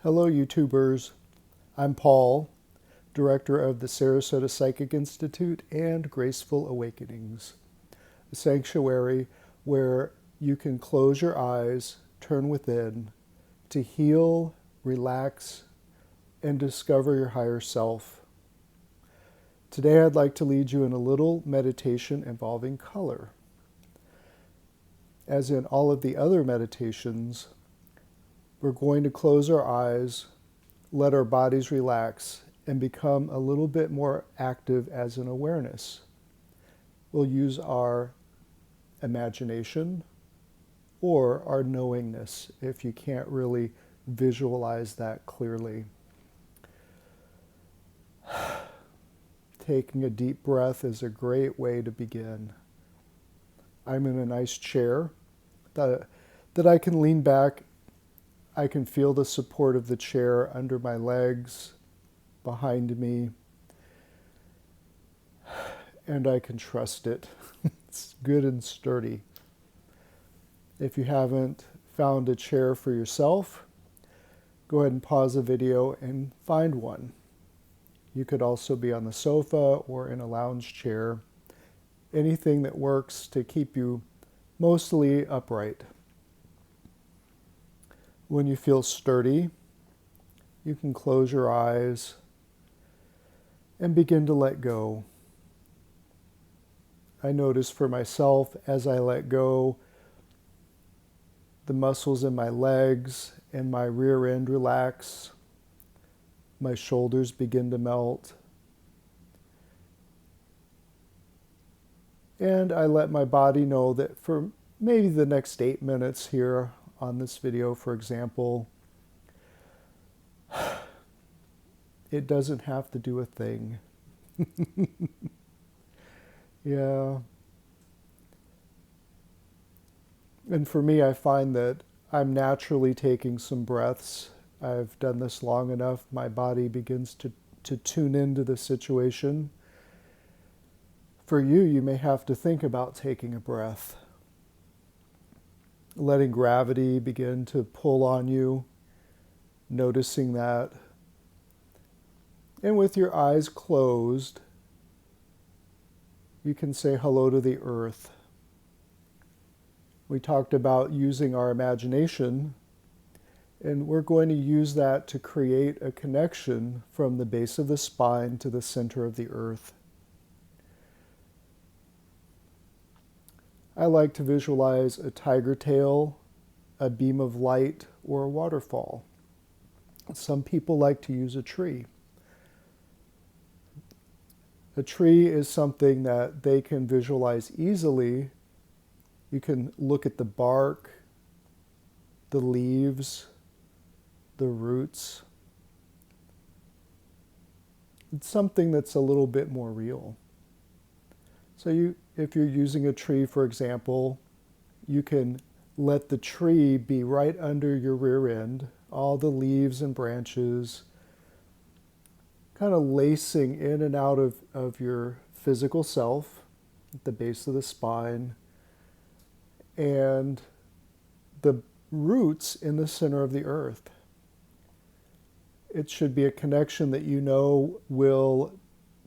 Hello, YouTubers. I'm Paul, director of the Sarasota Psychic Institute and Graceful Awakenings, a sanctuary where you can close your eyes, turn within to heal, relax, and discover your higher self. Today, I'd like to lead you in a little meditation involving color. As in all of the other meditations, we're going to close our eyes, let our bodies relax, and become a little bit more active as an awareness. We'll use our imagination or our knowingness if you can't really visualize that clearly. Taking a deep breath is a great way to begin. I'm in a nice chair that I can lean back. I can feel the support of the chair under my legs, behind me, and I can trust it. It's good and sturdy. If you haven't found a chair for yourself, go ahead and pause the video and find one. You could also be on the sofa or in a lounge chair, anything that works to keep you mostly upright. When you feel sturdy, you can close your eyes and begin to let go. I notice for myself as I let go, the muscles in my legs and my rear end relax. My shoulders begin to melt. And I let my body know that for maybe the next 8 minutes here on this video, for example, it doesn't have to do a thing. Yeah. And for me, I find that I'm naturally taking some breaths. I've done this long enough, my body begins to tune into the situation. For you, you may have to think about taking a breath. Letting gravity begin to pull on you, noticing that. And with your eyes closed, you can say hello to the earth. We talked about using our imagination, and we're going to use that to create a connection from the base of the spine to the center of the earth. I like to visualize a tiger tail, a beam of light, or a waterfall. Some people like to use a tree. A tree is something that they can visualize easily. You can look at the bark, the leaves, the roots. It's something that's a little bit more real. So if you're using a tree, for example, you can let the tree be right under your rear end, all the leaves and branches, kind of lacing in and out of your physical self at the base of the spine, and the roots in the center of the earth. It should be a connection that you know will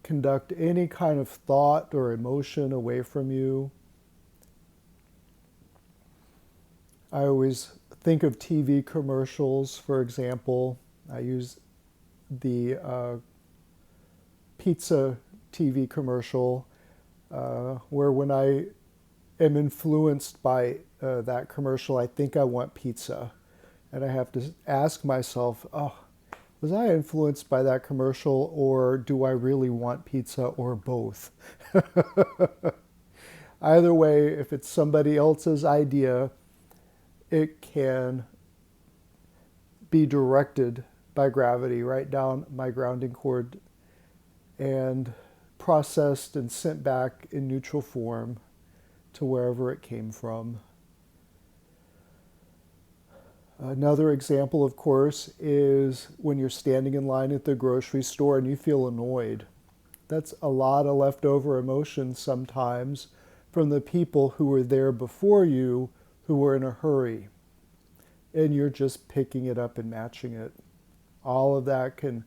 conduct any kind of thought or emotion away from you. I always think of TV commercials, for example. I use the pizza TV commercial where when I am influenced by that commercial, I think I want pizza. And I have to ask myself, was I influenced by that commercial, or do I really want pizza, or both? Either way, if it's somebody else's idea, it can be directed by gravity right down my grounding cord and processed and sent back in neutral form to wherever it came from. Another example, of course, is when you're standing in line at the grocery store and you feel annoyed. That's a lot of leftover emotion sometimes from the people who were there before you who were in a hurry. And you're just picking it up and matching it. All of that can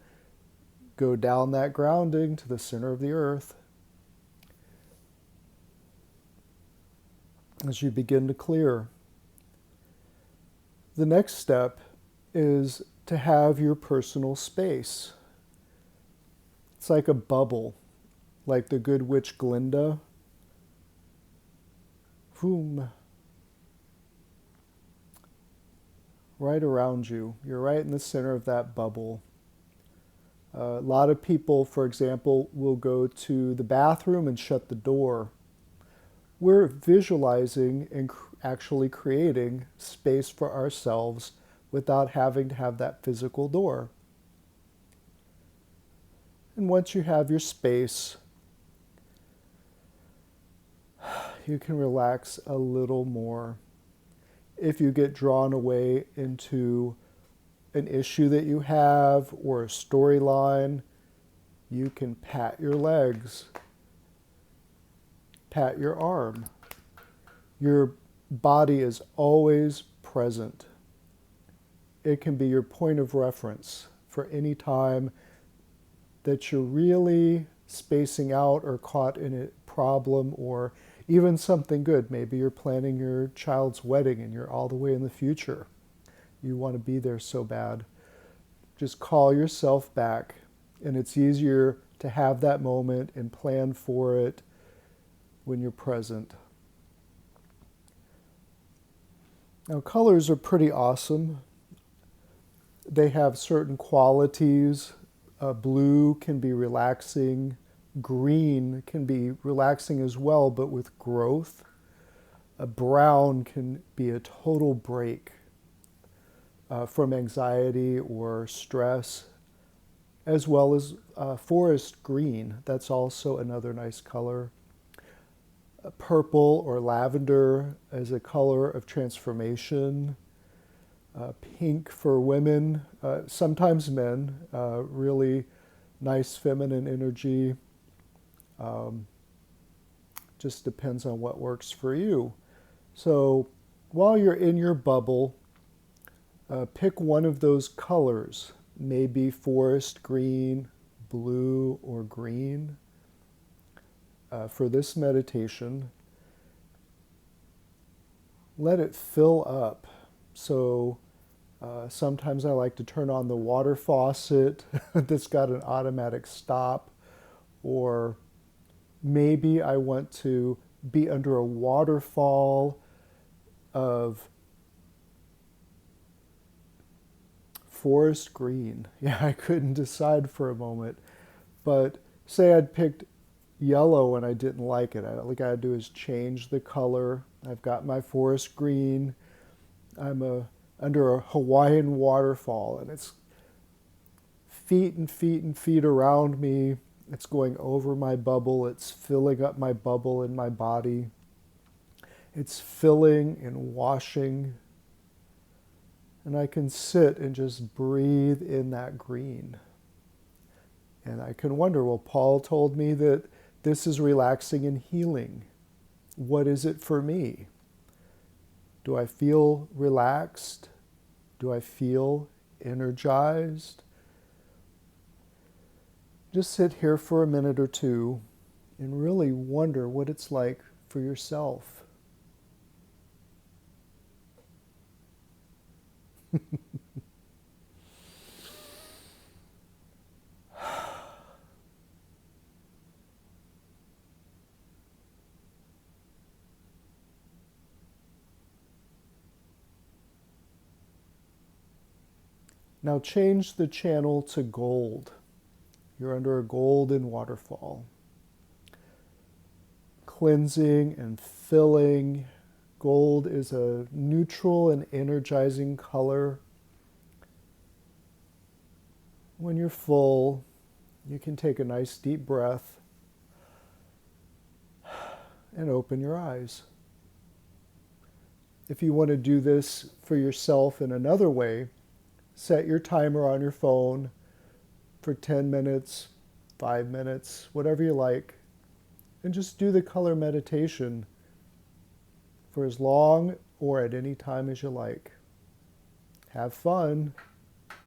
go down that grounding to the center of the earth. As you begin to clear, the next step is to have your personal space. It's like a bubble, like the good witch Glinda. Boom. Right around you. You're right in the center of that bubble. A lot of people, for example, will go to the bathroom and shut the door. We're visualizing and actually creating space for ourselves without having to have that physical door. And once you have your space, you can relax a little more. If you get drawn away into an issue that you have or a storyline, you can pat your legs, pat your arm. Your body is always present. It can be your point of reference for any time that you're really spacing out or caught in a problem or even something good. Maybe you're planning your child's wedding and you're all the way in the future. You want to be there so bad. Just call yourself back, and it's easier to have that moment and plan for it when you're present. Now, colors are pretty awesome. They have certain qualities. Blue can be relaxing. Green can be relaxing as well, but with growth. Brown can be a total break from anxiety or stress, as well as forest green. That's also another nice color. Purple or lavender as a color of transformation. Pink for women, sometimes men, really nice feminine energy. Just depends on what works for you. So while you're in your bubble, pick one of those colors, maybe forest green, blue, or green. For this meditation, let it fill up. So sometimes I like to turn on the water faucet that's got an automatic stop, or maybe I want to be under a waterfall of forest green. Yeah, I couldn't decide for a moment. But say I'd picked yellow and I didn't like it. All I gotta do is change the color. I've got my forest green. I'm under a Hawaiian waterfall, and it's feet and feet and feet around me. It's going over my bubble. It's filling up my bubble in my body. It's filling and washing. And I can sit and just breathe in that green. And I can wonder, well, Paul told me that this is relaxing and healing. What is it for me? Do I feel relaxed? Do I feel energized? Just sit here for a minute or two and really wonder what it's like for yourself. Now change the channel to gold. You're under a golden waterfall. Cleansing and filling. Gold is a neutral and energizing color. When you're full, you can take a nice deep breath and open your eyes. If you want to do this for yourself in another way, set your timer on your phone for 10 minutes, 5 minutes, whatever you like, and just do the color meditation for as long or at any time as you like. Have fun.